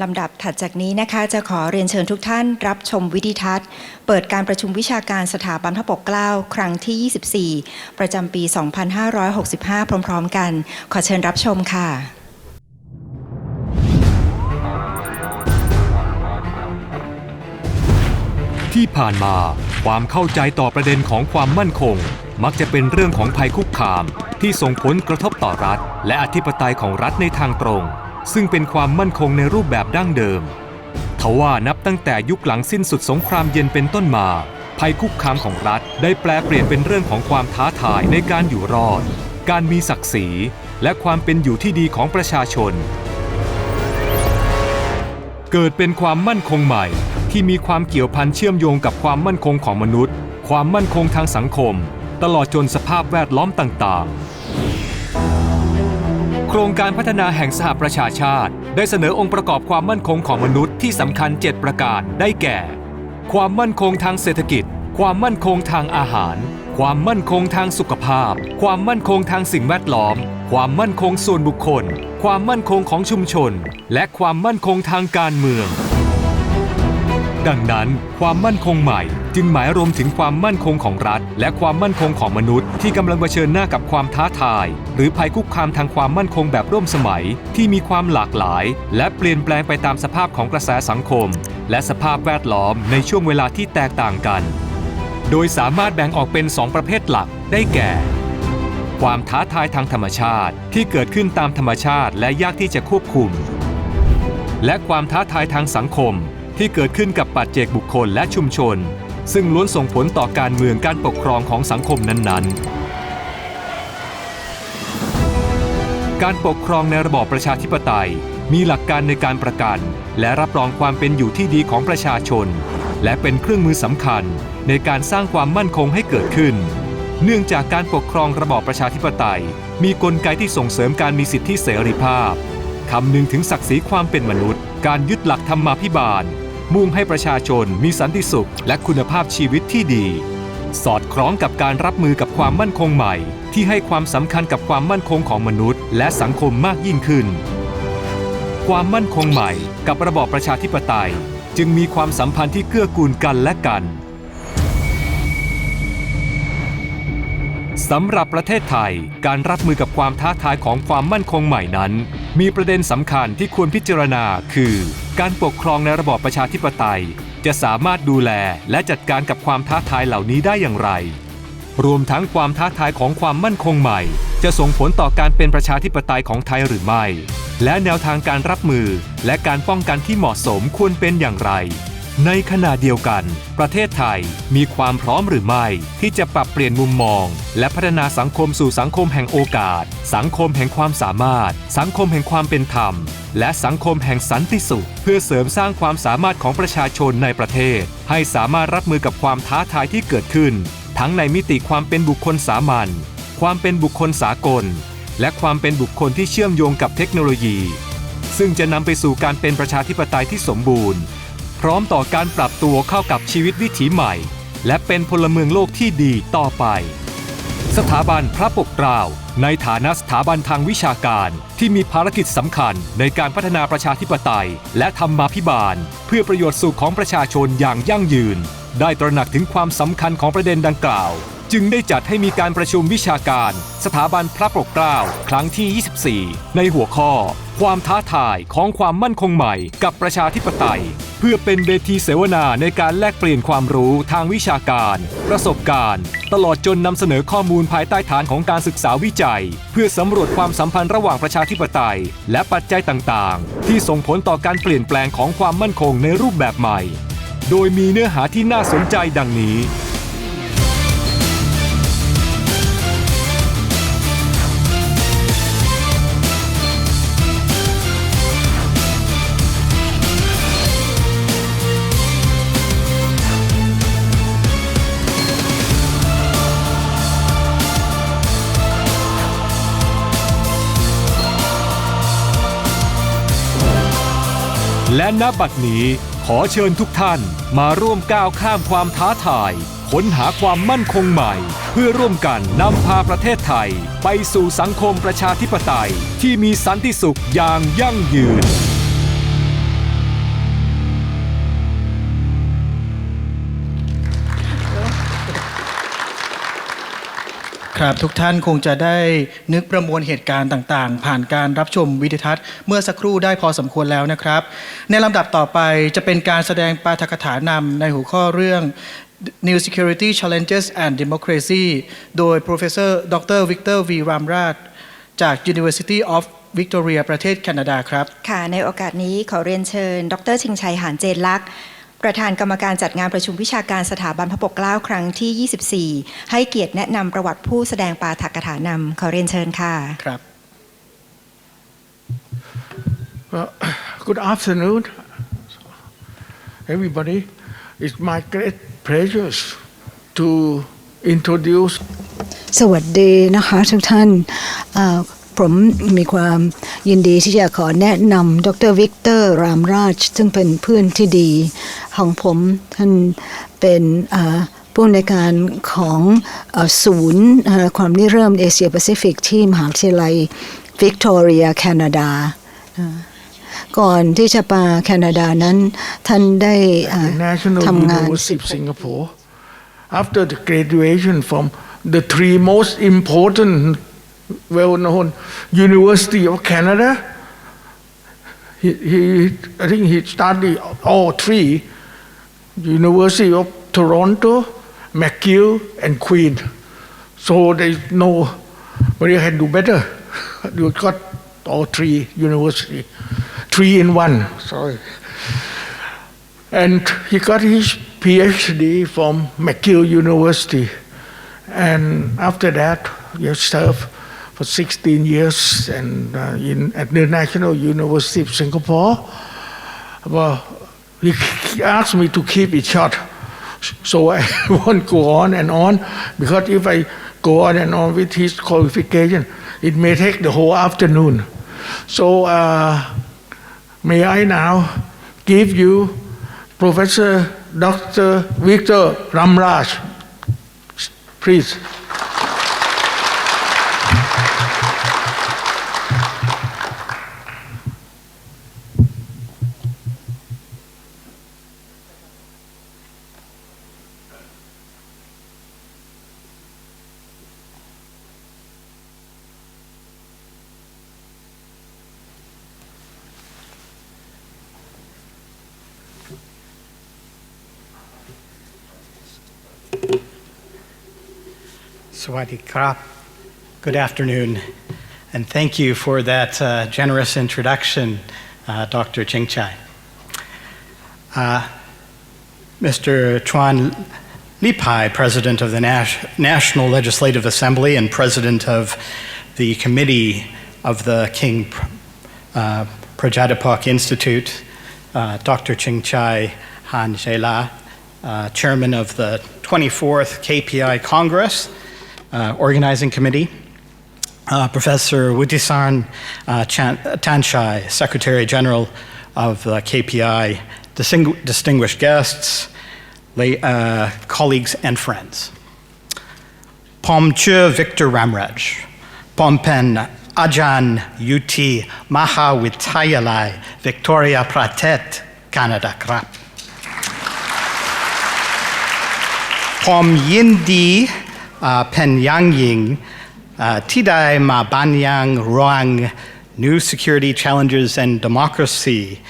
ลำดับถัดจากนี้นะคะจะขอเรียนเชิญทุกท่านรับชมวิดีทัศน์เปิดการประชุมวิชาการสถาบันพระปกเกล้าครั้งที่ 24 ประจำปี 2565 พร้อมๆกันขอเชิญรับชมค่ะที่ผ่านมาความเข้าใจต่อประเด็นของความมั่นคงมักจะเป็นเรื่องของภัยคุกคามที่ส่งผลกระทบต่อรัฐและอธิปไตยของรัฐในทางตรงซึ่งเป็นความมั่นคงในรูปแบบดั้งเดิมทว่านับตั้งแต่ยุคหลังสิ้นสุดสงครามเย็นเป็นต้นมาภัยคุกคามของรัฐได้แปลเปลี่ยนเป็นเรื่องของความท้าทายในการอยู่รอดการมีศักดิ์ศรีและความเป็นอยู่ที่ดีของประชาชนเกิดเป็นความมั่นคงใหม่ที่มีความเกี่ยวพันเชื่อมโยงกับความมั่นคงของมนุษย์ความมั่นคงทางสังคมตลอดจนสภาพแวดล้อมต่างๆโครงการพัฒนาแห่งสหประชาชาติได้เสนอองค์ประกอบความมั่นคงของมนุษย์ที่สำคัญ7ประการได้แก่ความมั่นคงทางเศรษฐกิจความมั่นคงทางอาหารความมั่นคงทางสุขภาพความมั่นคงทางสิ่งแวดล้อมความมั่นคงส่วนบุคคลความมั่นคงของชุมชนและความมั่นคงทางการเมืองดังนั้นความมั่นคงใหม่จึงหมายรวมถึงความมั่นคงของรัฐและความมั่นคงของมนุษย์ที่กำลังเผชิญหน้ากับความท้าทายหรือภัยคุกคามทางความมั่นคงแบบร่วมสมัยที่มีความหลากหลายและเปลี่ยนแปลงไปตามสภาพของกระแสสังคมและสภาพแวดล้อมในช่วงเวลาที่แตกต่างกันโดยสามารถแบ่งออกเป็น2ประเภทหลักได้แก่ความท้าทายทางธรรมชาติที่เกิดขึ้นตามธรรมชาติและยากที่จะควบคุมและความท้าทายทางสังคมที่เกิดขึ้นกับปัจเจกบุคคลและชุมชนซึ่งล้วนส่งผลต่อการเมืองการปกครองของสังคมนั้นๆการปกครองในระบอบประชาธิปไตยมีหลักการในการประกันและรับรองความเป็นอยู่ที่ดีของประชาชนและเป็นเครื่องมือสำคัญในการสร้างความมั่นคงให้เกิดขึ้นเนื่องจากการปกครองระบอบประชาธิปไตยมีกลไกที่ส่งเสริมการมีสิทธิเสรีภาพคำนึงถึงศักดิ์ศรีความเป็นมนุษย์การยึดหลักธรรมาภิบาลมุ่งให้ประชาชนมีสันติสุขและคุณภาพชีวิตที่ดีสอดคล้องกับการรับมือกับความมั่นคงใหม่ที่ให้ความสำคัญกับความมั่นคงของมนุษย์และสังคมมากยิ่งขึ้นความมั่นคงใหม่กับระบอบประชาธิปไตยจึงมีความสัมพันธ์ที่เกื้อกูลกันและกันสำหรับประเทศไทยการรับมือกับความท้าทายของความมั่นคงใหม่นั้นมีประเด็นสำคัญที่ควรพิจารณาคือการปกครองในระบอบประชาธิปไตยจะสามารถดูแลและจัดการกับความท้าทายเหล่านี้ได้อย่างไรรวมทั้งความท้าทายของความมั่นคงใหม่จะส่งผลต่อการเป็นประชาธิปไตยของไทยหรือไม่และแนวทางการรับมือและการป้องกันที่เหมาะสมควรเป็นอย่างไรในขณะเดียวกันประเทศไทยมีความพร้อมหรือไม่ที่จะปรับเปลี่ยนมุมมองและพัฒนาสังคมสู่สังคมแห่งโอกาสสังคมแห่งความสามารถสังคมแห่งความเป็นธรรมและสังคมแห่งสันติสุขเพื่อเสริมสร้างความสามารถของประชาชนในประเทศให้สามารถรับมือกับความท้าทายที่เกิดขึ้นทั้งในมิติความเป็นบุคคลสามัญความเป็นบุคคลสากลและความเป็นบุคคลที่เชื่อมโยงกับเทคโนโลยีซึ่งจะนำไปสู่การเป็นประชาธิปไตยที่สมบูรณ์พร้อมต่อการปรับตัวเข้ากับชีวิตวิถีใหม่และเป็นพลเมืองโลกที่ดีต่อไปสถาบันพระปกเกล้าในฐานะสถาบันทางวิชาการที่มีภารกิจสำคัญในการพัฒนาประชาธิปไตยและธรรมาภิบาลเพื่อประโยชน์สุขของประชาชนอย่างยั่งยืนได้ตระหนักถึงความสำคัญของประเด็นดังกล่าวจึงได้จัดให้มีการประชุมวิชาการสถาบันพระปกเกล้าครั้งที่ 24ในหัวข้อความท้าทายของความมั่นคงใหม่กับประชาธิปไตยเพื่อเป็นเวทีเสวนาในการแลกเปลี่ยนความรู้ทางวิชาการประสบการณ์ตลอดจนนำเสนอข้อมูลภายใต้ฐานของการศึกษาวิจัยเพื่อสำรวจความสัมพันธ์ระหว่างประชาธิปไตยและปัจจัยต่างๆที่ส่งผลต่อการเปลี่ยนแปลงของความมั่นคงในรูปแบบใหม่โดยมีเนื้อหาที่น่าสนใจดังนี้และณบัดนี้ขอเชิญทุกท่านมาร่วมก้าวข้ามความท้าทายค้นหาความมั่นคงใหม่เพื่อร่วมกันนำพาประเทศไทยไปสู่สังคมประชาธิปไตยที่มีสันติสุขอย่างยั่งยืน ครับทุกท่านคงจะได้นึกประมวลเหตุการณ์ต่างๆผ่านการรับชมวิดีทัศน์เมื่อสักครู่ได้พอสมควรแล้วนะครับในลำดับต่อไปจะเป็นการแสดงปาฐกถานำในหัวข้อเรื่อง New Security Challenges and Democracy โดย Professor Dr. Victor V. Ramraj จาก University of Victoria ประเทศแคนาดาครับค่ะในโอกาสนี้ขอเรียนเชิญดร.ชิงชัยหานเจนลักษณ์ประธานกรรมการจัดงานประชุมวิชาการสถาบันพระปกเกล้าครั้งที่ 24ให้เกียรติแนะนำประวัติผู้แสดงปาฐกถานำขอเรียนเชิญค่ะครับ Good afternoon everybody it's my great pleasure to introduce สวัสดีนะคะทุกท่านผมมีความยินดีที่จะขอแนะนำดร.วิกเตอร์รามราชซึ่งเป็นเพื่อนที่ดีของผมท่านเป็นผู้อำนวยการของศูนย์ความริเริ่มเอเชียแปซิฟิกที่มหาวิทยาลัยวิกตอเรียแคนาดาก่อนที่จะมาแคนาดานั้นท่านได้ทำงาน Singapore after the graduation from the three most important well-known University of Canada. I think he studied all three: University of Toronto, McGill, and Queen. So they know where you can do better. You got all three university, 3-in-1. Sorry. And he got his PhD from McGill University, and after that, he served for 16 years and at the National University of Singapore. Well, he asked me to keep it short, so I won't go on and on, because if I go on and on with his qualification, it may take the whole afternoon. So may I now give you Professor Dr. Victor Ramraj, please. Sawasdee krap. Good afternoon, and thank you for that generous introduction, Dr. Ching Chai. Mr. Chuan Lipai, President of the National Legislative Assembly and President of the Committee of the King Prajadipok Institute, Dr. Ching Chai Han Shela, Chairman of the 24th KPI Congress, Organizing Committee, Professor Wudisarn Tanshai, Secretary General of the KPI, distinguished guests, colleagues and friends. Pom Chö Victor Ramraj, Pompen Ajan UT Mahawidyalai Victoria Pratet, Canada Krap. Pom Yindi Pen Yang Ying, Tidai Ma Banyang Ruang, New Security Challenges and Democracy,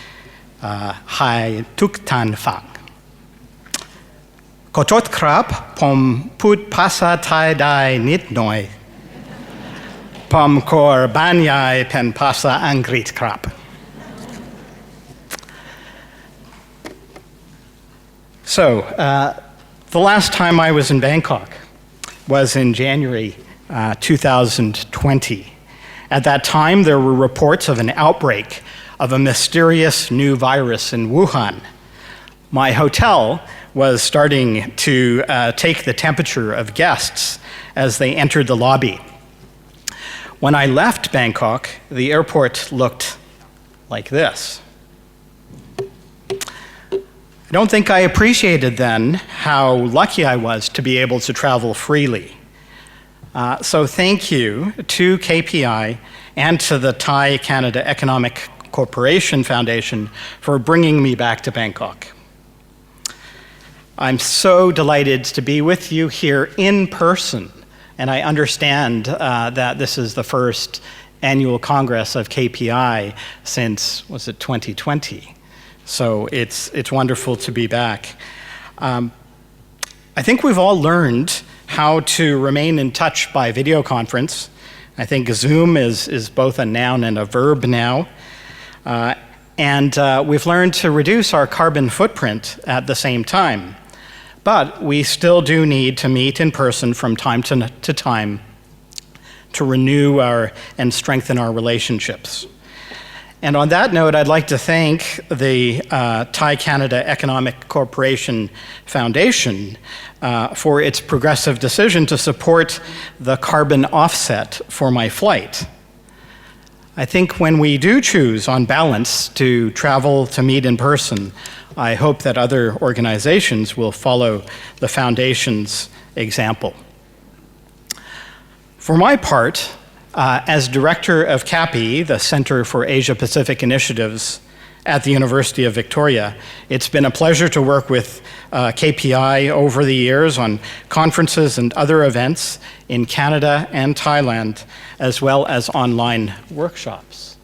Hai Tuk Tan Fang. Kotot Krap, Pom Put Pasa Tai Dai Nit Noi, Pom Kor Banyai Pen Pasa Angrit Krap. So, the last time I was in Bangkok was in January 2020. At that time, there were reports of an outbreak of a mysterious new virus in Wuhan. My hotel was starting to take the temperature of guests as they entered the lobby. When I left Bangkok, the airport looked like this. I don't think I appreciated then how lucky I was to be able to travel freely. So thank you to KPI and to the Thai Canada Economic Corporation Foundation for bringing me back to Bangkok. I'm so delighted to be with you here in person And I understand that this is the first annual Congress of KPI since, was it 2020? So it's wonderful to be back. I think we've all learned how to remain in touch by video conference. I think Zoom is both a noun and a verb now. And we've learned to reduce our carbon footprint at the same time. But we still do need to meet in person from time to time to renew and strengthen our relationships. And on that note, I'd like to thank the Thai Canada Economic Corporation Foundation for its progressive decision to support the carbon offset for my flight. I think when we do choose, on balance, to travel to meet in person, I hope that other organizations will follow the Foundation's example. For my part, as director of CAPI, the Center for Asia-Pacific Initiatives at the University of Victoria, it's been a pleasure to work with KPI over the years on conferences and other events in Canada and Thailand, as well as online workshops.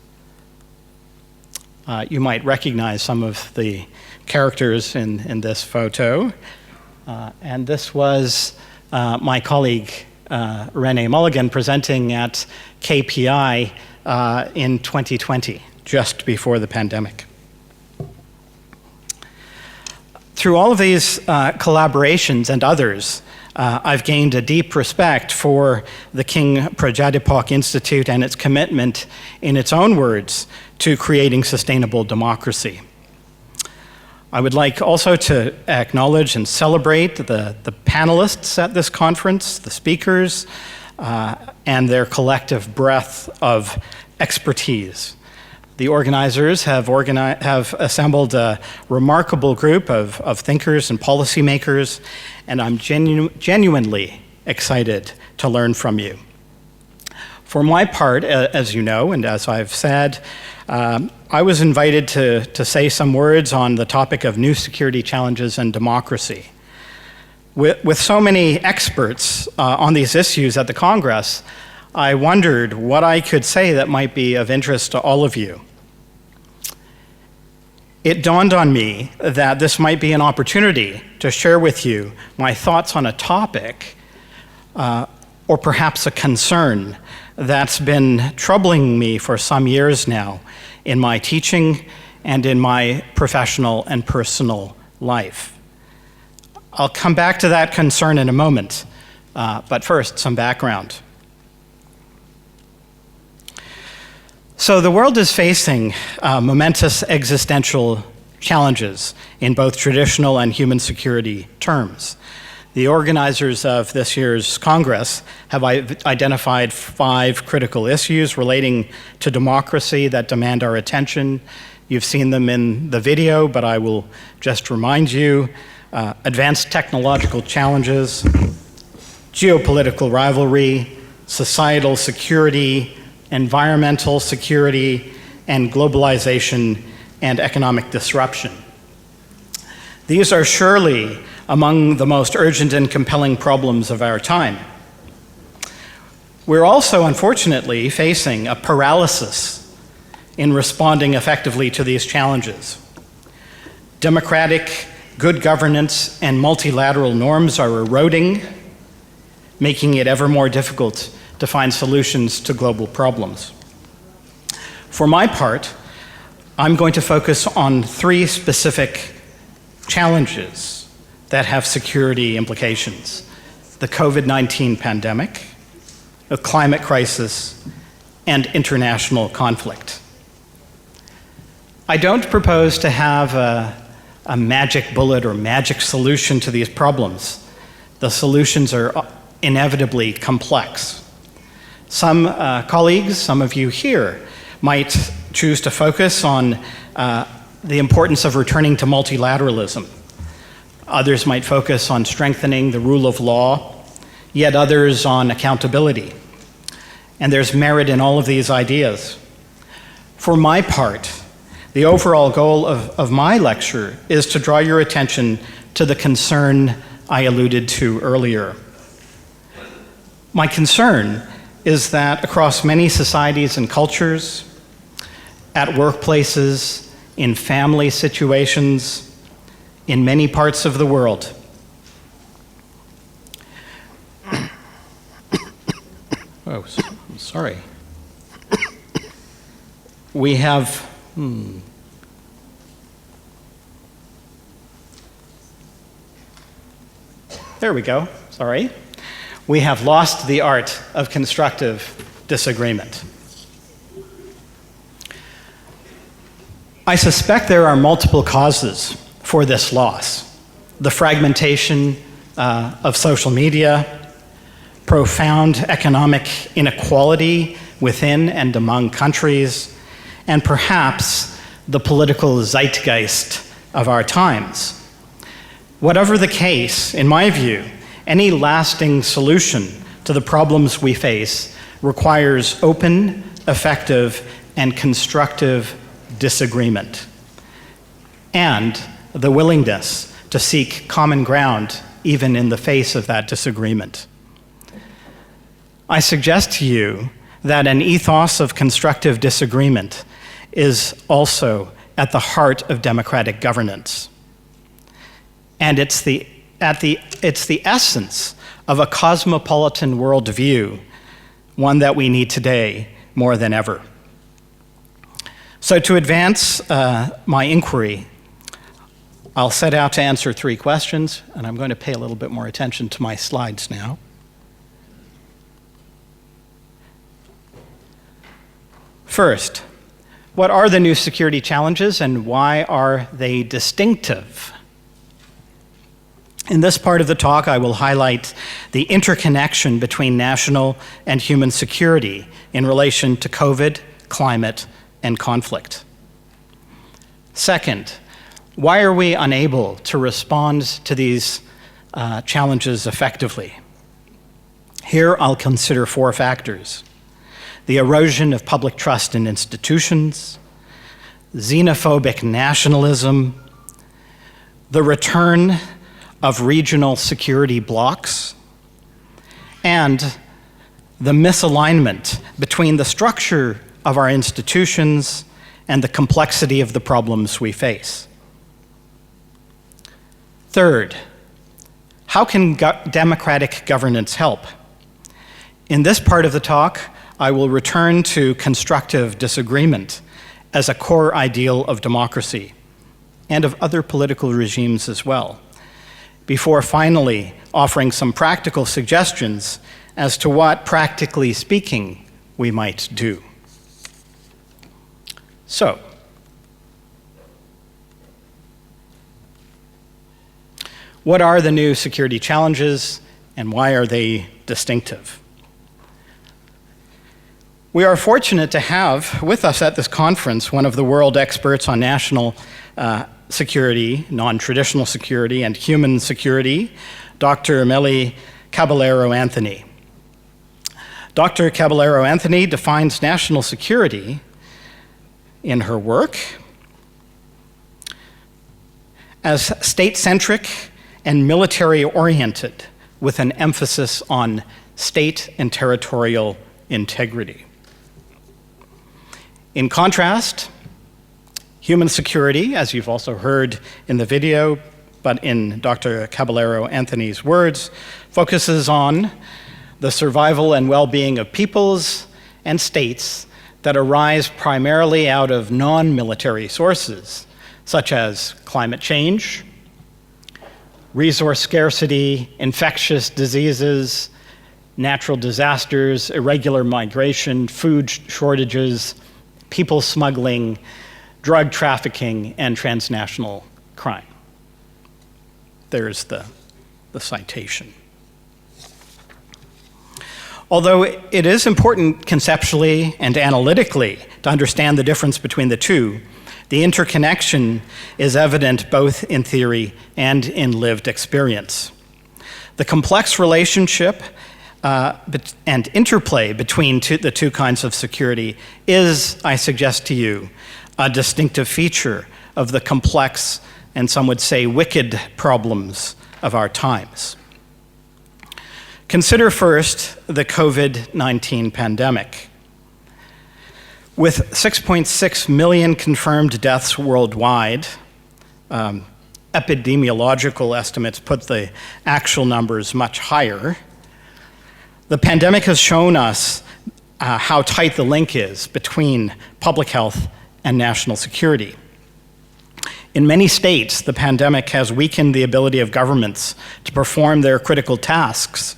You might recognize some of the characters in this photo. And this was my colleague, Renee Mulligan, presenting at KPI in 2020, just before the pandemic. Through all of these collaborations and others, I've gained a deep respect for the King Prajadipok Institute and its commitment, in its own words, to creating sustainable democracy. I would like also to acknowledge and celebrate the panelists at this conference, the speakers, and their collective breadth of expertise. The organizers have assembled a remarkable group of thinkers and policymakers, and I'm genuinely excited to learn from you. For my part, as you know, and as I've said, I was invited to say some words on the topic of new security challenges and democracy. With so many experts on these issues at the Congress, I wondered what I could say that might be of interest to all of you. It dawned on me that this might be an opportunity to share with you my thoughts on a topic, or perhaps a concern, that's been troubling me for some years now in my teaching and in my professional and personal life. I'll come back to that concern in a moment, but first, some background. So the world is facing momentous existential challenges in both traditional and human security terms. The organizers of this year's Congress have identified 5 critical issues relating to democracy that demand our attention. You've seen them in the video, but I will just remind you. Advanced technological challenges, geopolitical rivalry, societal security, environmental security, and globalization and economic disruption. These are surely among the most urgent and compelling problems of our time. We're also, unfortunately, facing a paralysis in responding effectively to these challenges. Democratic, good governance, and multilateral norms are eroding, making it ever more difficult to find solutions to global problems. For my part, I'm going to focus on 3 specific challenges that have security implications: the COVID-19 pandemic, the climate crisis, and international conflict. I don't propose to have a magic bullet or magic solution to these problems. The solutions are inevitably complex. Some colleagues, some of you here, might choose to focus on the importance of returning to multilateralism. Others might focus on strengthening the rule of law, yet others on accountability. And there's merit in all of these ideas. For my part, the overall goal of my lecture is to draw your attention to the concern I alluded to earlier. My concern is that across many societies and cultures, at workplaces, in family situations, in many parts of the world, oh, I'm sorry. We have, there we go, sorry. We have lost the art of constructive disagreement. I suspect there are multiple causes for this loss. The fragmentation of social media, profound economic inequality within and among countries, and perhaps the political zeitgeist of our times. Whatever the case, in my view, any lasting solution to the problems we face requires open, effective, and constructive disagreement, and the willingness to seek common ground even in the face of that disagreement. I suggest to you that an ethos of constructive disagreement is also at the heart of democratic governance. And it's the essence of a cosmopolitan worldview, one that we need today more than ever. So to advance my inquiry, I'll set out to answer 3 questions, and I'm going to pay a little bit more attention to my slides now. First, what are the new security challenges and why are they distinctive? In this part of the talk, I will highlight the interconnection between national and human security in relation to COVID, climate, and conflict. Second, why are we unable to respond to these challenges effectively? Here, I'll consider 4 factors: the erosion of public trust in institutions, xenophobic nationalism, the return of regional security blocs, and the misalignment between the structure of our institutions and the complexity of the problems we face. Third, how can democratic governance help? In this part of the talk, I will return to constructive disagreement as a core ideal of democracy and of other political regimes as well, before finally offering some practical suggestions as to what, practically speaking, we might do. So, what are the new security challenges and why are they distinctive? We are fortunate to have with us at this conference one of the world experts on national security, non-traditional security, and human security, Dr. Meli Caballero-Anthony. Dr. Caballero-Anthony defines national security in her work as state-centric and military-oriented, with an emphasis on state and territorial integrity. In contrast, human security, as you've also heard in the video, but in Dr. Caballero-Anthony's words, focuses on the survival and well-being of peoples and states that arise primarily out of non-military sources, such as climate change, resource scarcity, infectious diseases, natural disasters, irregular migration, food shortages, people smuggling, drug trafficking, and transnational crime. There's the citation. Although it is important conceptually and analytically to understand the difference between the two, the interconnection is evident both in theory and in lived experience. The complex relationship and interplay between the two kinds of security is, I suggest to you, a distinctive feature of the complex and some would say wicked problems of our times. Consider first the COVID-19 pandemic. With 6.6 million confirmed deaths worldwide, epidemiological estimates put the actual numbers much higher. The pandemic has shown us how tight the link is between public health and national security. In many states, the pandemic has weakened the ability of governments to perform their critical tasks,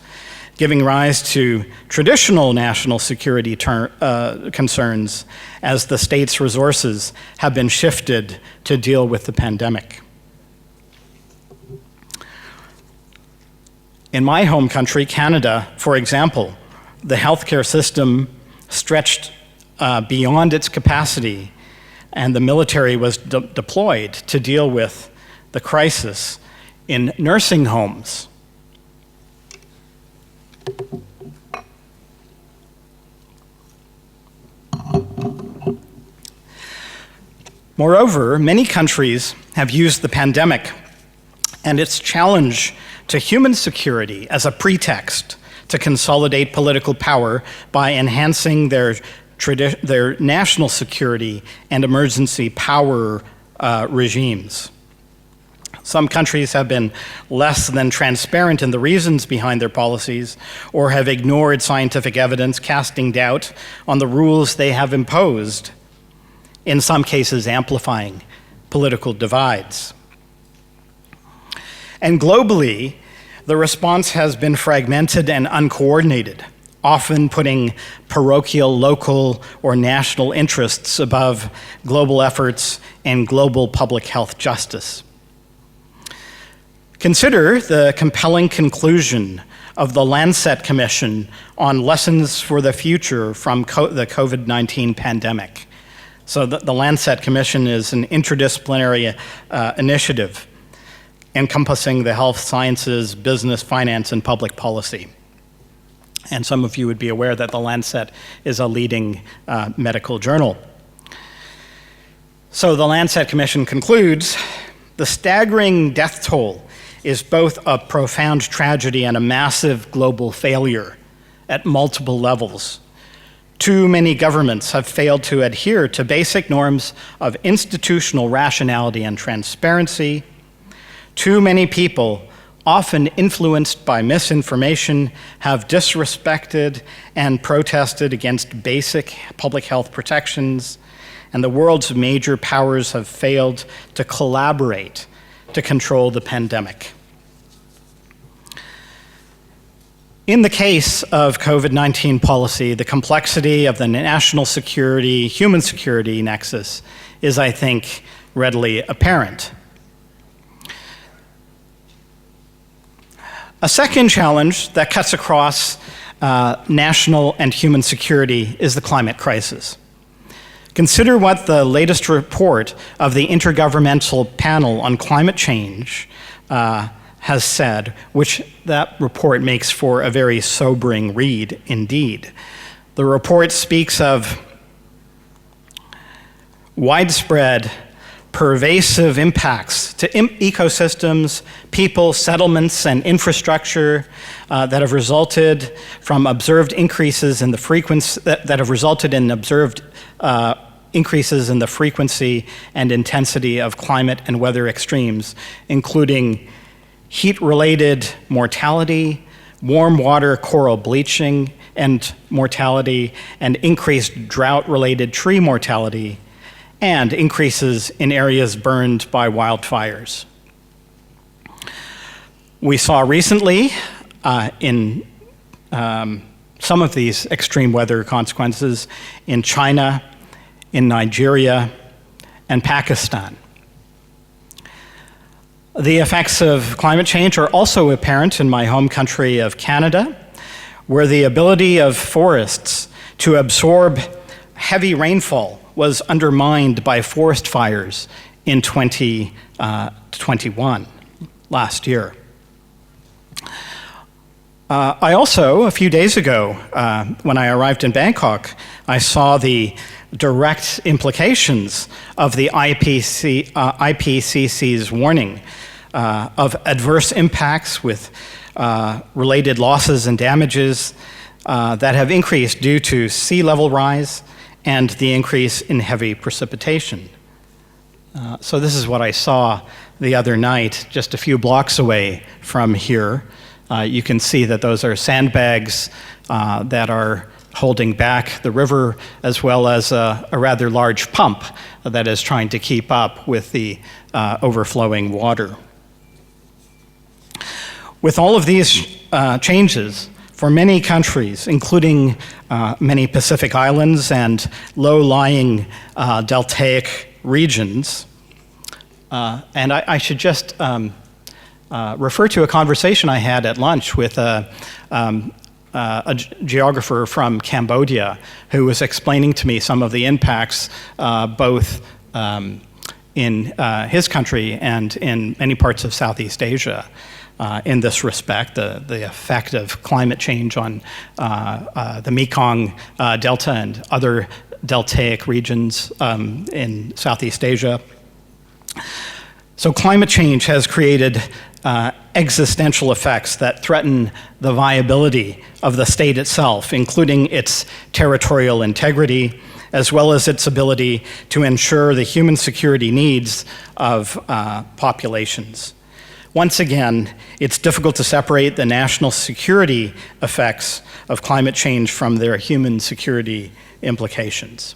giving rise to traditional national security concerns as the state's resources have been shifted to deal with the pandemic. In my home country, Canada, for example, the healthcare system stretched beyond its capacity, and the military was deployed to deal with the crisis in nursing homes. Moreover, many countries have used the pandemic and its challenge to human security as a pretext to consolidate political power by enhancing their national security and emergency power regimes. Some countries have been less than transparent in the reasons behind their policies or have ignored scientific evidence, casting doubt on the rules they have imposed, in some cases amplifying political divides. And globally, the response has been fragmented and uncoordinated, often putting parochial, local, or national interests above global efforts and global public health justice. Consider the compelling conclusion of the Lancet Commission on lessons for the future from the COVID-19 pandemic. So the Lancet Commission is an interdisciplinary initiative encompassing the health sciences, business, finance, and public policy. And some of you would be aware that the Lancet is a leading medical journal. So the Lancet Commission concludes, the staggering death toll is both a profound tragedy and a massive global failure at multiple levels. Too many governments have failed to adhere to basic norms of institutional rationality and transparency. Too many people, often influenced by misinformation, have disrespected and protested against basic public health protections, and the world's major powers have failed to collaborate to control the pandemic. In the case of COVID-19 policy, the complexity of the national security, human security nexus is, I think, readily apparent. A second challenge that cuts across national and human security is the climate crisis. Consider what the latest report of the Intergovernmental Panel on Climate Change has said, which that report makes for a very sobering read indeed. The report speaks of widespread, pervasive impacts to ecosystems, people, settlements, and infrastructure that have resulted from observed increases in the frequency that have resulted in observed increases in the frequency and intensity of climate and weather extremes, including heat-related mortality, warm water coral bleaching and mortality, and increased drought-related tree mortality, and increases in areas burned by wildfires. We saw recently in some of these extreme weather consequences in China, in Nigeria, and Pakistan. The effects of climate change are also apparent in my home country of Canada, where the ability of forests to absorb heavy rainfall was undermined by forest fires in 2021, last year. I also, a few days ago, when I arrived in Bangkok, I saw the direct implications of the IPCC's warning of adverse impacts with related losses and damages that have increased due to sea level rise and the increase in heavy precipitation. So this is what I saw the other night, just a few blocks away from here. You can see that those are sandbags that are holding back the river, as well as a rather large pump that is trying to keep up with the overflowing water. With all of these changes, for many countries, including many Pacific islands and low-lying deltaic regions, and I should just refer to a conversation I had at lunch with a geographer from Cambodia who was explaining to me some of the impacts both in his country and in many parts of Southeast Asia in this respect, the effect of climate change on the Mekong Delta and other deltaic regions in Southeast Asia. So climate change has created existential effects that threaten the viability of the state itself, including its territorial integrity, as well as its ability to ensure the human security needs of populations. Once again, it's difficult to separate the national security effects of climate change from their human security implications.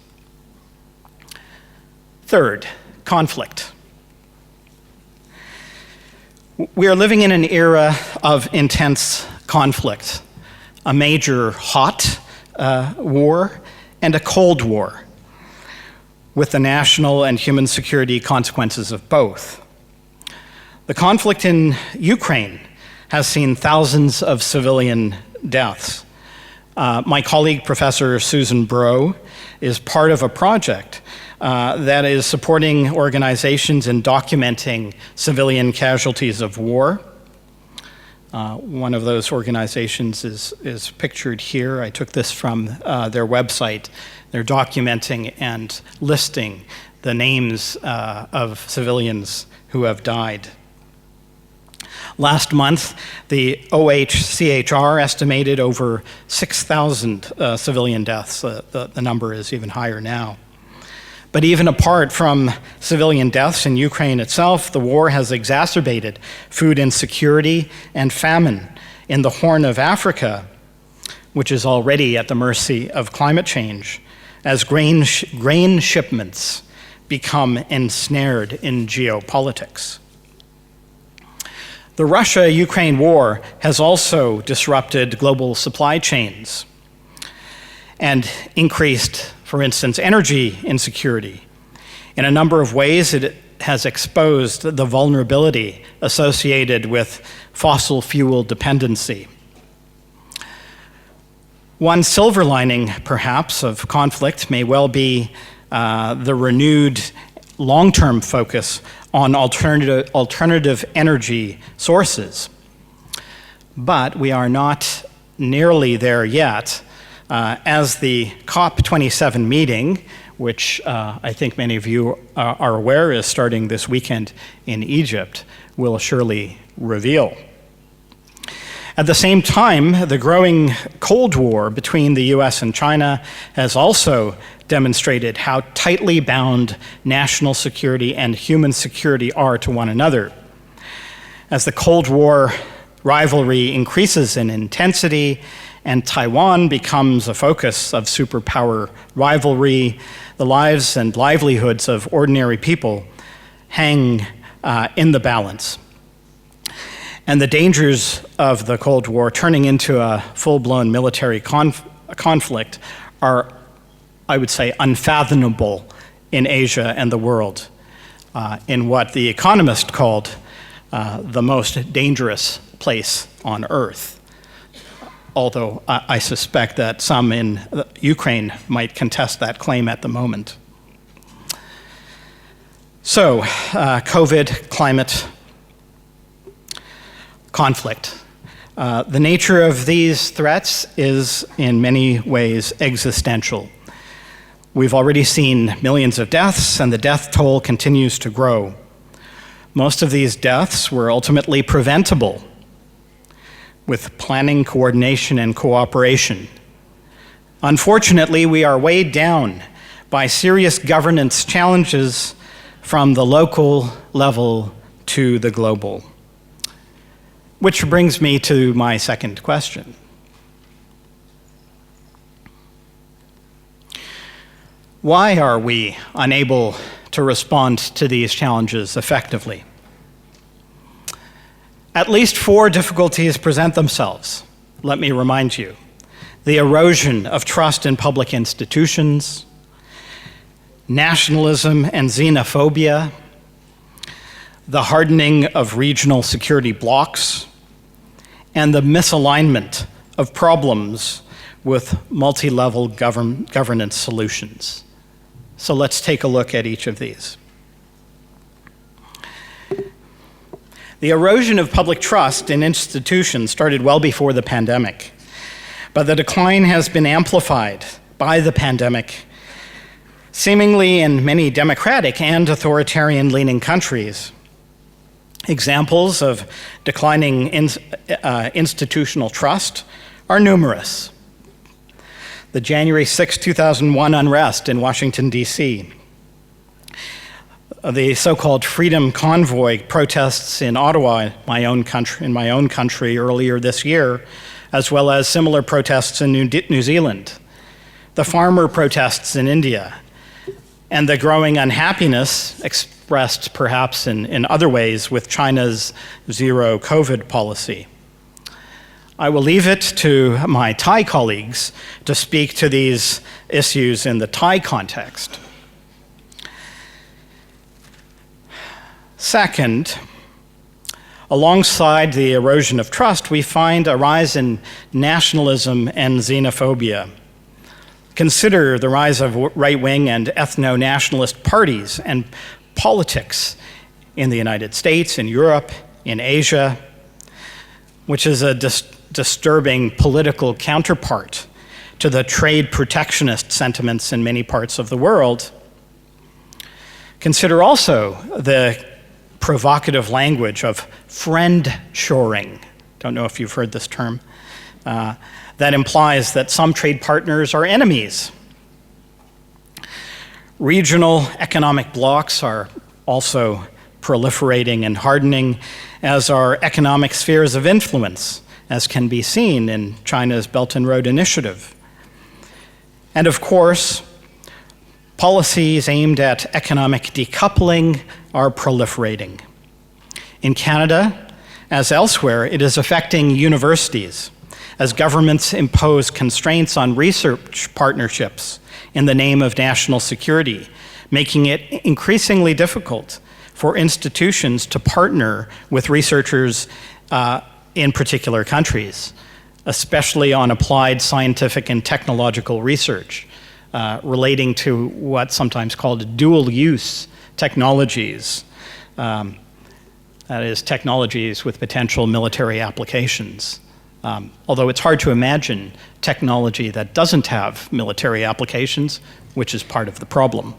Third, conflict. We are living in an era of intense conflict, a major hot war and a cold war, with the national and human security consequences of both. The conflict in Ukraine has seen thousands of civilian deaths. My colleague, Professor Susan Bro, is part of a project that is supporting organizations in documenting civilian casualties of war. One of those organizations is pictured here. I took this from their website. They're documenting and listing the names of civilians who have died. Last month, the OHCHR estimated over 6,000 civilian deaths. The number is even higher now. But even apart from civilian deaths in Ukraine itself, the war has exacerbated food insecurity and famine in the Horn of Africa, which is already at the mercy of climate change, as grain shipments become ensnared in geopolitics. The Russia-Ukraine war has also disrupted global supply chains and increased, for instance, energy insecurity. In a number of ways, it has exposed the vulnerability associated with fossil fuel dependency. One silver lining, perhaps, of conflict may well be the renewed long-term focus on alternative energy sources. But we are not nearly there yet, as the COP27 meeting, which I think many of you are aware is starting this weekend in Egypt, will surely reveal. At the same time, the growing Cold War between the US and China has also demonstrated how tightly bound national security and human security are to one another. As the Cold War rivalry increases in intensity and Taiwan becomes a focus of superpower rivalry, the lives and livelihoods of ordinary people hang in the balance. And the dangers of the Cold War turning into a full-blown military conflict are, I would say, unfathomable in Asia and the world, in what The Economist called the most dangerous place on Earth. Although I suspect that some in Ukraine might contest that claim at the moment. So, COVID, climate, conflict. The nature of these threats is in many ways existential. We've already seen millions of deaths, and the death toll continues to grow. Most of these deaths were ultimately preventable. with planning, coordination, and cooperation. Unfortunately, we are weighed down by serious governance challenges from the local level to the global. Which brings me to my second question. Why are we unable to respond to these challenges effectively? At least 4 difficulties present themselves. Let me remind you. The erosion of trust in public institutions, nationalism and xenophobia, the hardening of regional security blocs, and the misalignment of problems with multi-level governance solutions. So let's take a look at each of these. The erosion of public trust in institutions started well before the pandemic, but the decline has been amplified by the pandemic, seemingly in many democratic and authoritarian-leaning countries. Examples of declining institutional trust are numerous. The January 6, 2001 unrest in Washington, D.C., the so-called Freedom Convoy protests in Ottawa, in my own country earlier this year, as well as similar protests in New Zealand, the farmer protests in India, and the growing unhappiness expressed perhaps in other ways with China's zero COVID policy. I will leave it to my Thai colleagues to speak to these issues in the Thai context. Second, alongside the erosion of trust, we find a rise in nationalism and xenophobia. Consider the rise of right-wing and ethno-nationalist parties and politics in the United States, in Europe, in Asia, which is a disturbing political counterpart to the trade protectionist sentiments in many parts of the world. Consider also the provocative language of friend-shoring. Don't know if you've heard this term. That implies that some trade partners are enemies. Regional economic blocs are also proliferating and hardening, as are economic spheres of influence, as can be seen in China's Belt and Road Initiative. And of course, policies aimed at economic decoupling are proliferating. In Canada, as elsewhere, it is affecting universities as governments impose constraints on research partnerships in the name of national security, making it increasingly difficult for institutions to partner with researchers in particular countries, especially on applied scientific and technological research relating to what's sometimes called dual-use technologies, that is, technologies with potential military applications. Although it's hard to imagine technology that doesn't have military applications, which is part of the problem.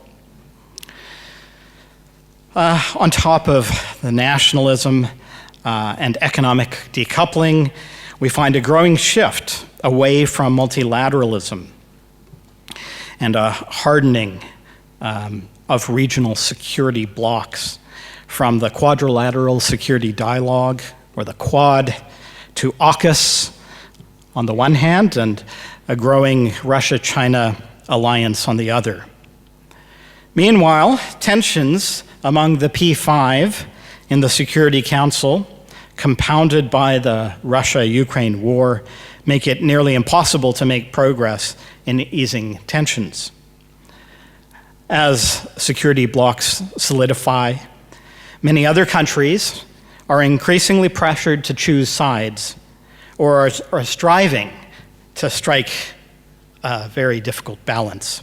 On top of the nationalism and economic decoupling, we find a growing shift away from multilateralism and a hardening of regional security blocs, from the Quadrilateral Security Dialogue, or the Quad, to AUKUS on the one hand, and a growing Russia-China alliance on the other. Meanwhile, tensions among the P5 in the Security Council, compounded by the Russia-Ukraine war, make it nearly impossible to make progress in easing tensions. As security blocs solidify, many other countries are increasingly pressured to choose sides or are striving to strike a very difficult balance.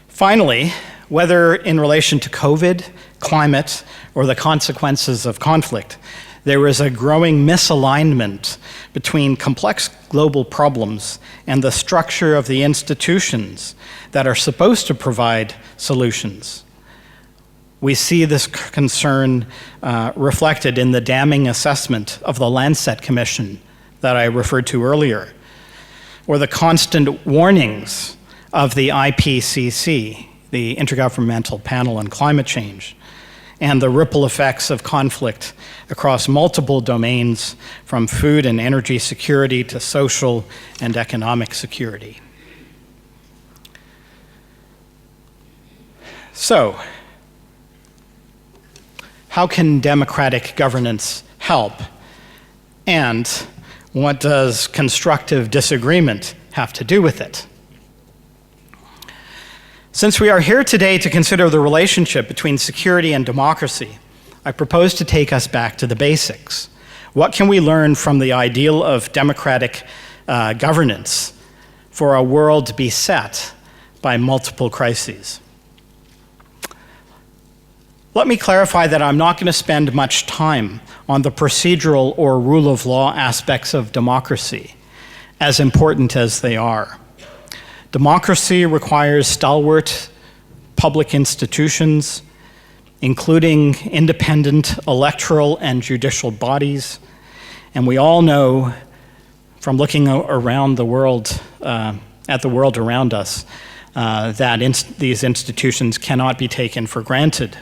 Finally, whether in relation to COVID, climate, or the consequences of conflict, there is a growing misalignment between complex global problems and the structure of the institutions that are supposed to provide solutions. We see this concern reflected in the damning assessment of the Lancet Commission that I referred to earlier, or the constant warnings of the IPCC, the Intergovernmental Panel on Climate Change, and the ripple effects of conflict across multiple domains, from food and energy security to social and economic security. So, how can democratic governance help? And what does constructive disagreement have to do with it? Since we are here today to consider the relationship between security and democracy, I propose to take us back to the basics. What can we learn from the ideal of democratic governance for a world beset by multiple crises? Let me clarify that I'm not going to spend much time on the procedural or rule of law aspects of democracy, as important as they are. Democracy requires stalwart public institutions, including independent electoral and judicial bodies, and we all know from looking around the world, at the world around us, that these institutions cannot be taken for granted.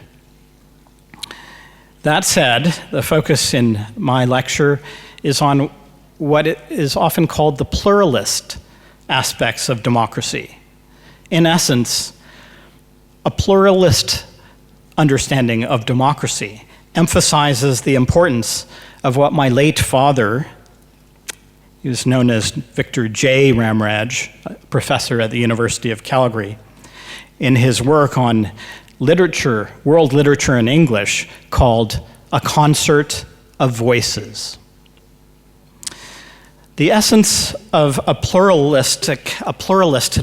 That said, the focus in my lecture is on what is often called the pluralist aspects of democracy. In essence, a pluralist understanding of democracy emphasizes the importance of what my late father, he was known as Victor J. Ramraj, professor at the University of Calgary, in his work on literature, world literature in English, called A Concert of Voices. The essence of a pluralist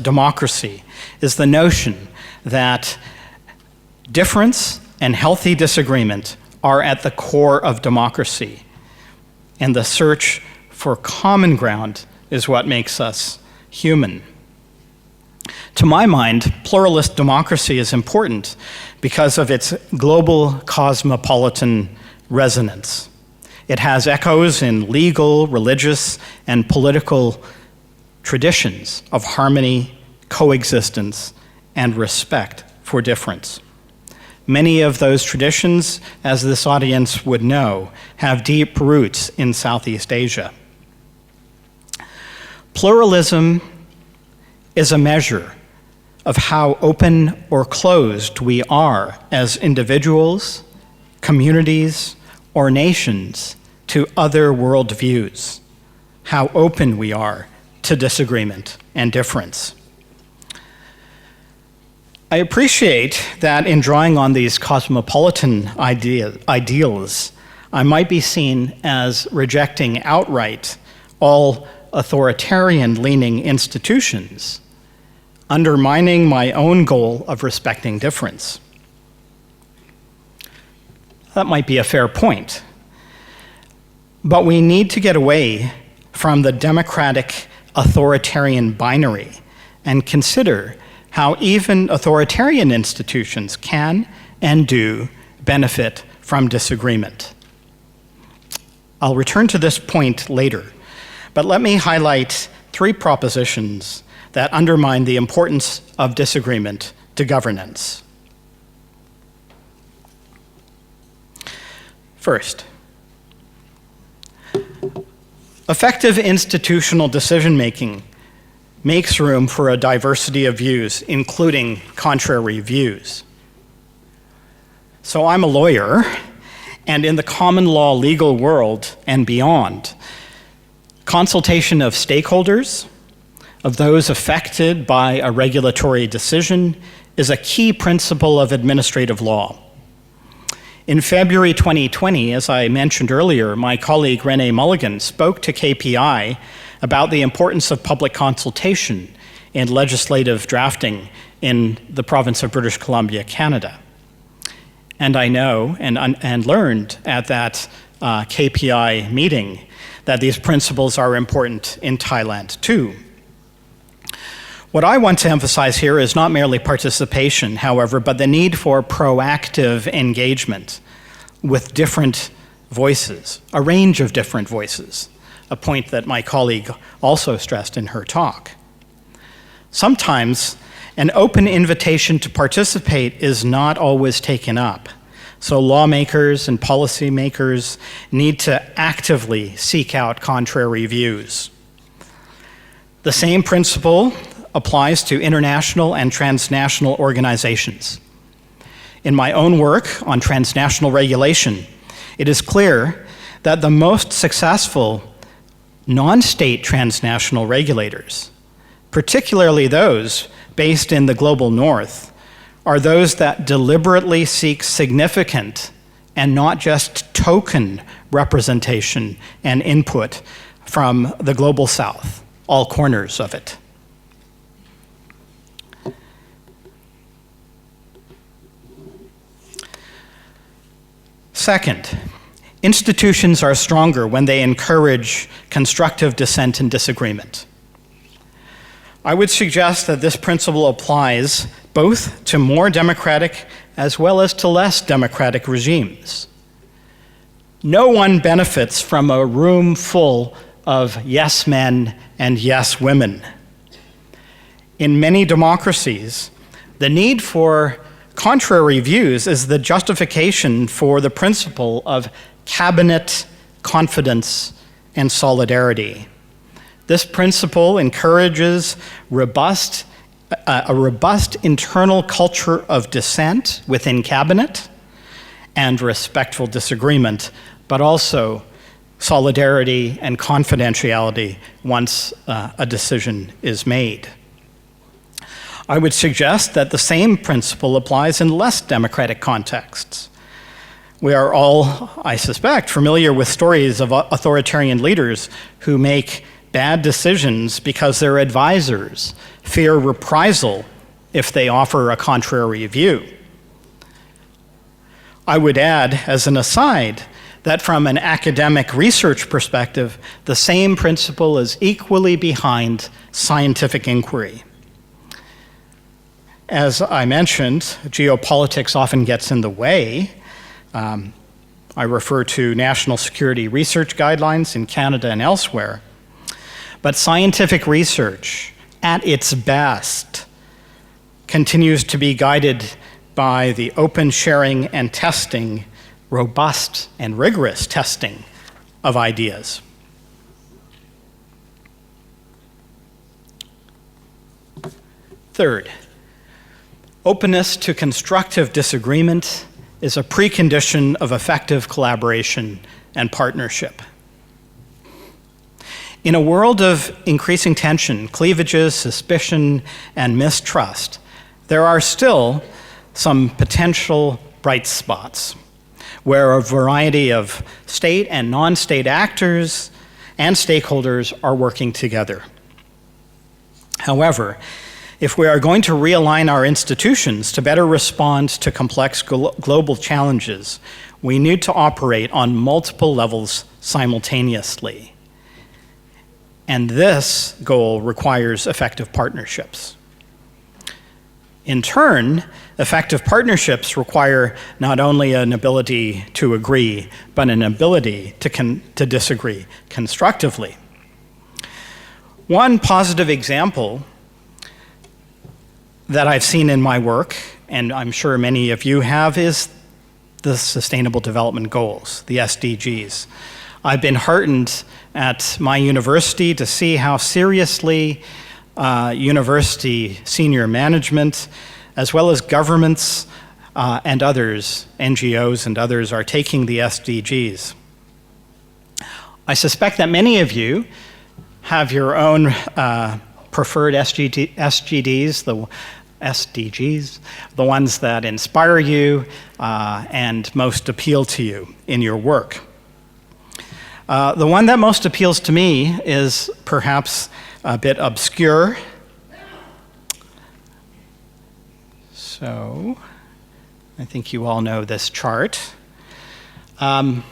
democracy is the notion that difference and healthy disagreement are at the core of democracy, and the search for common ground is what makes us human. To my mind, pluralist democracy is important because of its global cosmopolitan resonance. It has echoes in legal, religious, and political traditions of harmony, coexistence, and respect for difference. Many of those traditions, as this audience would know, have deep roots in Southeast Asia. Pluralism is a measure of how open or closed we are as individuals, communities, or nations to other worldviews, how open we are to disagreement and difference. I appreciate that in drawing on these cosmopolitan ideals, I might be seen as rejecting outright all authoritarian-leaning institutions, undermining my own goal of respecting difference. That might be a fair point. But we need to get away from the democratic authoritarian binary and consider how even authoritarian institutions can and do benefit from disagreement. I'll return to this point later, but let me highlight 3 propositions that undermine the importance of disagreement to governance. First, effective institutional decision-making makes room for a diversity of views, including contrary views. So I'm a lawyer, and in the common law legal world and beyond, consultation of stakeholders, of those affected by a regulatory decision, is a key principle of administrative law. In February 2020, as I mentioned earlier, my colleague Renee Mulligan spoke to KPI about the importance of public consultation in legislative drafting in the province of British Columbia, Canada. And I know and learned at that KPI meeting that these principles are important in Thailand too. What I want to emphasize here is not merely participation, however, but the need for proactive engagement with different voices, a range of different voices, a point that my colleague also stressed in her talk. Sometimes an open invitation to participate is not always taken up, so lawmakers and policymakers need to actively seek out contrary views. The same principle applies to international and transnational organizations. In my own work on transnational regulation, it is clear that the most successful non-state transnational regulators, particularly those based in the global north, are those that deliberately seek significant and not just token representation and input from the global south, all corners of it. Second, institutions are stronger when they encourage constructive dissent and disagreement. I would suggest that this principle applies both to more democratic as well as to less democratic regimes. No one benefits from a room full of yes men and yes women. In many democracies, the need for contrary views is the justification for the principle of cabinet confidence and solidarity. This principle encourages a robust internal culture of dissent within cabinet and respectful disagreement, but also solidarity and confidentiality once a decision is made. I would suggest that the same principle applies in less democratic contexts. We are all, I suspect, familiar with stories of authoritarian leaders who make bad decisions because their advisors fear reprisal if they offer a contrary view. I would add, as an aside, that from an academic research perspective, the same principle is equally behind scientific inquiry. As I mentioned, geopolitics often gets in the way. I refer to national security research guidelines in Canada and elsewhere. But scientific research, at its best, continues to be guided by the open sharing and testing, robust and rigorous testing of ideas. Third, openness to constructive disagreement is a precondition of effective collaboration and partnership. In a world of increasing tension, cleavages, suspicion, and mistrust, there are still some potential bright spots where a variety of state and non-state actors and stakeholders are working together. However, if we are going to realign our institutions to better respond to complex global challenges, we need to operate on multiple levels simultaneously. And this goal requires effective partnerships. In turn, effective partnerships require not only an ability to agree, but an ability to disagree constructively. One positive example that I've seen in my work, and I'm sure many of you have, is the Sustainable Development Goals, the SDGs. I've been heartened at my university to see how seriously university senior management, as well as governments and others, NGOs and others, are taking the SDGs. I suspect that many of you have your own preferred SDGs, the ones that inspire you and most appeal to you in your work. The one that most appeals to me is perhaps a bit obscure. So, I think you all know this chart. The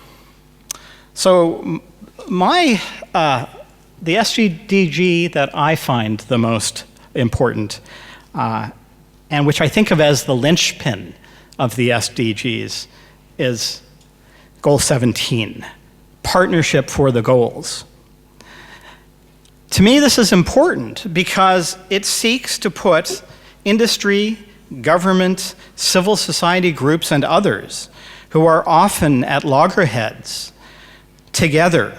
SDG that I find the most important, and which I think of as the linchpin of the SDGs, is Goal 17, Partnership for the Goals. To me, this is important because it seeks to put industry, government, civil society groups, and others who are often at loggerheads together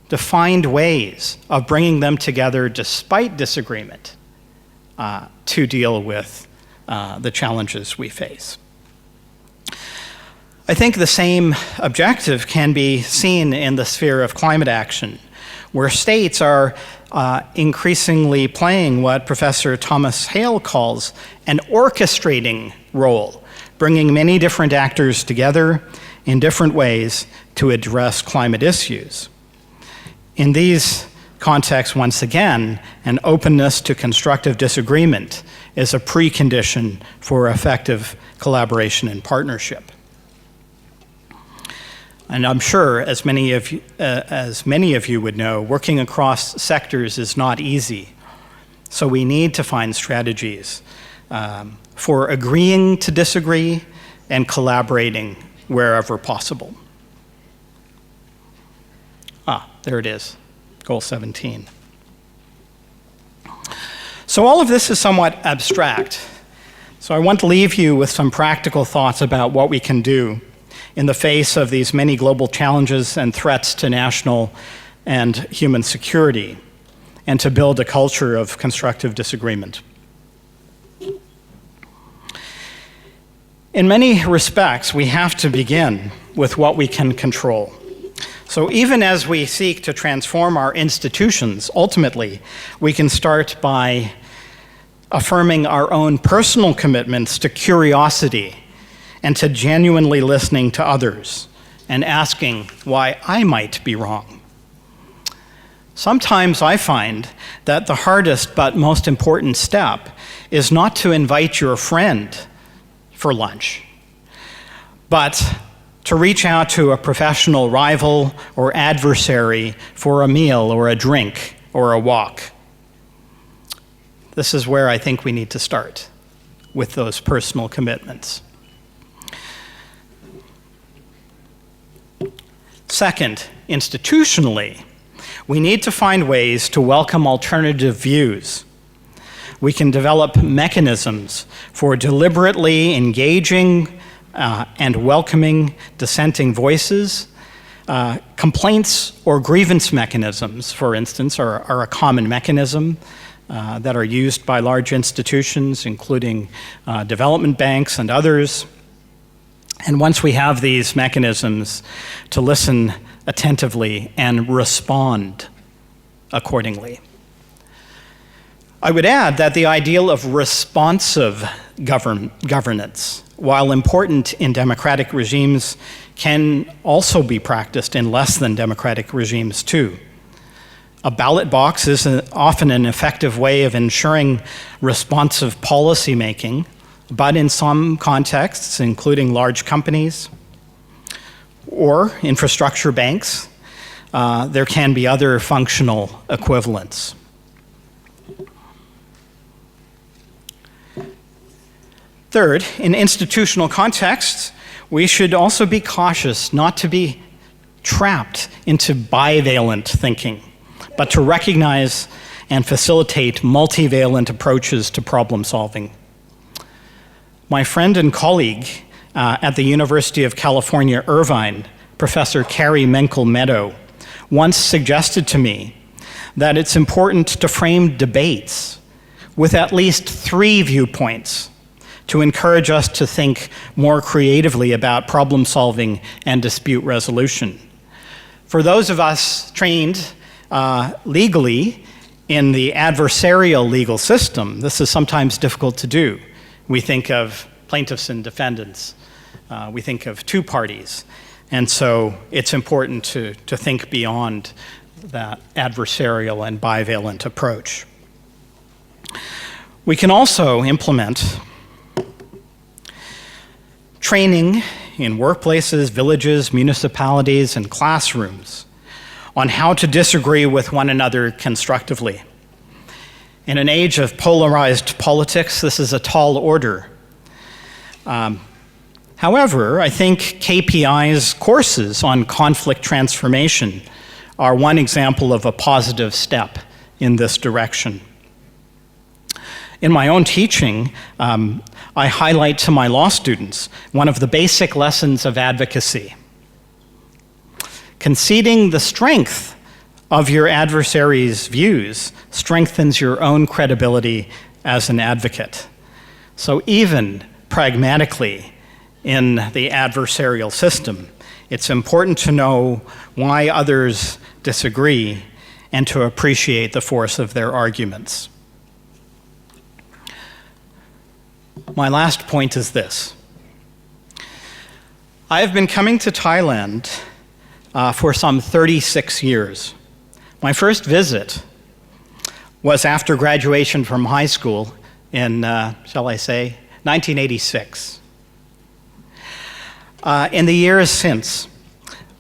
to find ways of bringing them together despite disagreement to deal with the challenges we face. I think the same objective can be seen in the sphere of climate action, where states are increasingly playing what Professor Thomas Hale calls an orchestrating role, bringing many different actors together in different ways to address climate issues. In these contexts, once again, an openness to constructive disagreement is a precondition for effective collaboration and partnership. And I'm sure, as many of you would know, working across sectors is not easy. So we need to find strategies for agreeing to disagree and collaborating wherever possible. There it is, Goal 17. So all of this is somewhat abstract. So I want to leave you with some practical thoughts about what we can do in the face of these many global challenges and threats to national and human security, and to build a culture of constructive disagreement. In many respects, we have to begin with what we can control. So even as we seek to transform our institutions, ultimately, we can start by affirming our own personal commitments to curiosity and to genuinely listening to others and asking why I might be wrong. Sometimes I find that the hardest but most important step is not to invite your friend for lunch, but to reach out to a professional rival or adversary for a meal or a drink or a walk. This is where I think we need to start, with those personal commitments. Second, institutionally, we need to find ways to welcome alternative views. We can develop mechanisms for deliberately engaging and welcoming dissenting voices. Complaints or grievance mechanisms, for instance, are a common mechanism that are used by large institutions, including development banks and others. And once we have these mechanisms, to listen attentively and respond accordingly. I would add that the ideal of responsive governance, while important in democratic regimes, can also be practiced in less than democratic regimes too. A ballot box is often an effective way of ensuring responsive policy making, but in some contexts, including large companies or infrastructure banks, there can be other functional equivalents. Third, in institutional contexts, we should also be cautious not to be trapped into bivalent thinking, but to recognize and facilitate multivalent approaches to problem solving. My friend and colleague at the University of California, Irvine, Professor Carrie Menkel-Meadow, once suggested to me that it's important to frame debates with at least 3 viewpoints to encourage us to think more creatively about problem solving and dispute resolution. For those of us trained legally in the adversarial legal system, this is sometimes difficult to do. We think of plaintiffs and defendants. We think of 2 parties. And so it's important to think beyond that adversarial and bivalent approach. We can also implement training in workplaces, villages, municipalities, and classrooms on how to disagree with one another constructively. In an age of polarized politics, this is a tall order. However, I think KPI's courses on conflict transformation are one example of a positive step in this direction. In my own teaching, I highlight to my law students one of the basic lessons of advocacy. Conceding the strength of your adversary's views strengthens your own credibility as an advocate. So even pragmatically in the adversarial system, it's important to know why others disagree and to appreciate the force of their arguments. My last point is this. I have been coming to Thailand for some 36 years. My first visit was after graduation from high school in, shall I say, 1986. In the years since,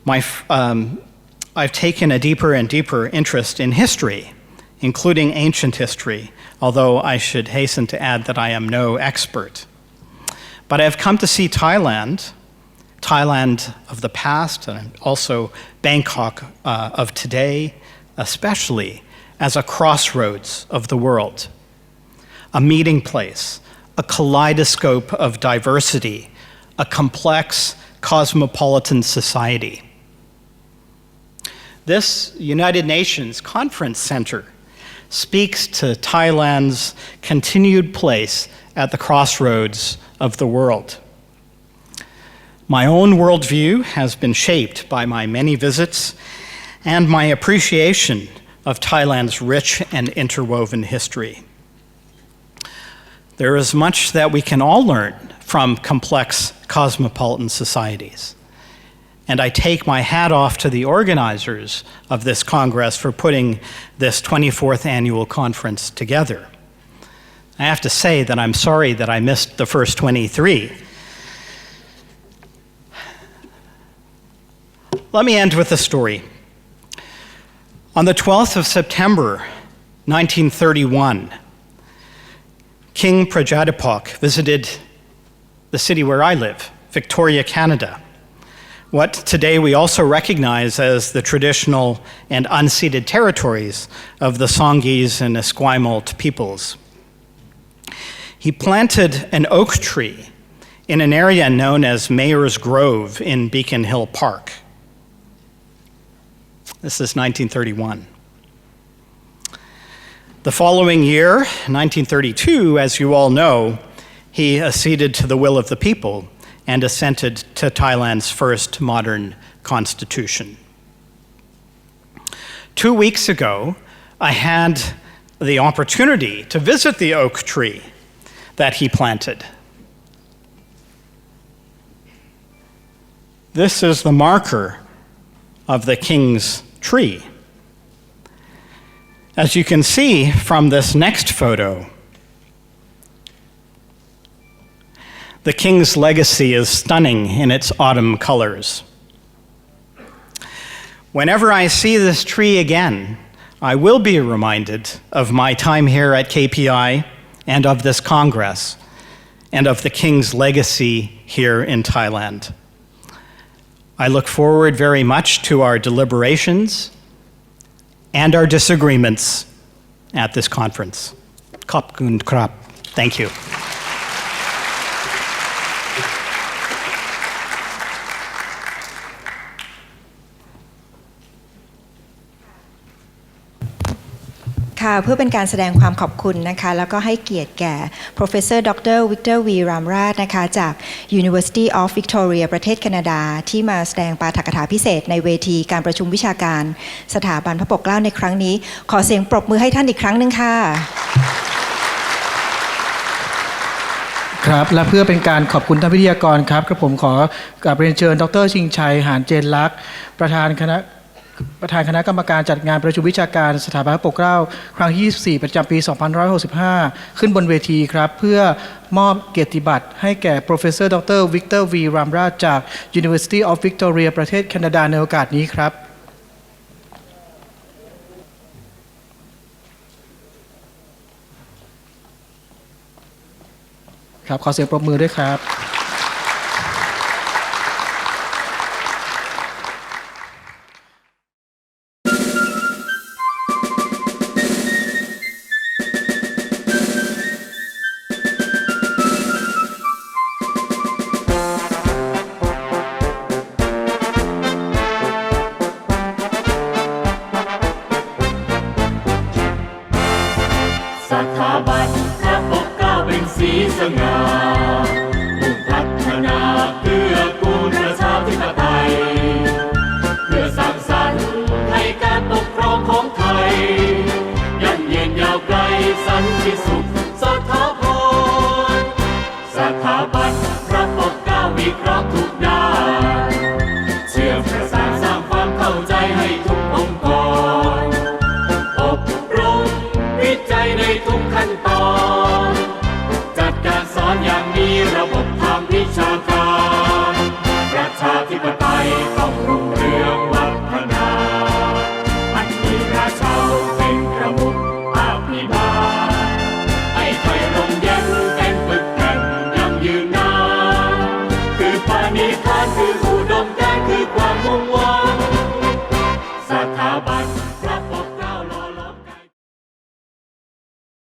I've taken a deeper and deeper interest in history, including ancient history, although I should hasten to add that I am no expert. But I've come to see Thailand of the past, and also Bangkok of today, especially as a crossroads of the world, a meeting place, a kaleidoscope of diversity, a complex cosmopolitan society. This United Nations Conference Center speaks to Thailand's continued place at the crossroads of the world. My own worldview has been shaped by my many visits and my appreciation of Thailand's rich and interwoven history. There is much that we can all learn from complex cosmopolitan societies. And I take my hat off to the organizers of this Congress for putting this 24th annual conference together. I have to say that I'm sorry that I missed the first 23. Let me end with a story. On the 12th of September, 1931, King Prajadipok visited the city where I live, Victoria, Canada, what today we also recognize as the traditional and unceded territories of the Songhees and Esquimalt peoples. He planted an oak tree in an area known as Mayor's Grove in Beacon Hill Park. This is 1931. The following year, 1932, as you all know, he acceded to the will of the people and assented to Thailand's first modern constitution. 2 weeks ago, I had the opportunity to visit the oak tree that he planted. This is the marker of the king's tree. As you can see from this next photo, the king's legacy is stunning in its autumn colors. Whenever I see this tree again, I will be reminded of my time here at KPI and of this Congress, and of the king's legacy here in Thailand. I look forward very much to our deliberations and our disagreements at this conference. Khop kun krap. Thank you.ค่ะเพื่อเป็นการแสดงความขอบคุณนะคะแล้วก็ให้เกียรติแก่ Professor Dr. Victor V. Ramraj นะคะจาก University of Victoria ประเทศแคนาดาที่มาแสดงปาฐกถาพิเศษในเวทีการประชุมวิชาการสถาบันพระปกเกล้าในครั้งนี้ขอเสียงปรบมือให้ท่านอีกครั้งหนึ่งค่ะครับและเพื่อเป็นการขอบคุณท่านวิทยากรครับกระผมขอกราบเรียนเชิญดร.ชิงชัยหานเจนลักษณ์ประธานคณะกรรมการจัดงานประชุมวิชาการสถาบันพระปกเกล้าครั้งที่24ประจำปี 2565 ขึ้นบนเวทีครับเพื่อมอบเกียรติบัตรให้แก่ Professor Dr. Victor V. Ramraj จาก University of Victoria ประเทศแคนาดาในโอกาสนี้ครับ ครับขอเสียงปรบมือด้วยครับสถาบันพระปกเกล้าเป็นสีสง่ามุ่งพัฒนาเพื่อกูลประชาธิปไตยเพื่อสร้างสรรค์ให้การปกครองของไทยยั่งยืนยาวไกลสันติสุขสถาพรสถาบันพระปกเกล้ามีครบทุกด้านเชื่อมประสานสร้างความเข้าใจให้ทุกองค์กรอบรมวิจัยในทุกขั้นตอนจัดการสอนอย่างมีระบบทางวิชา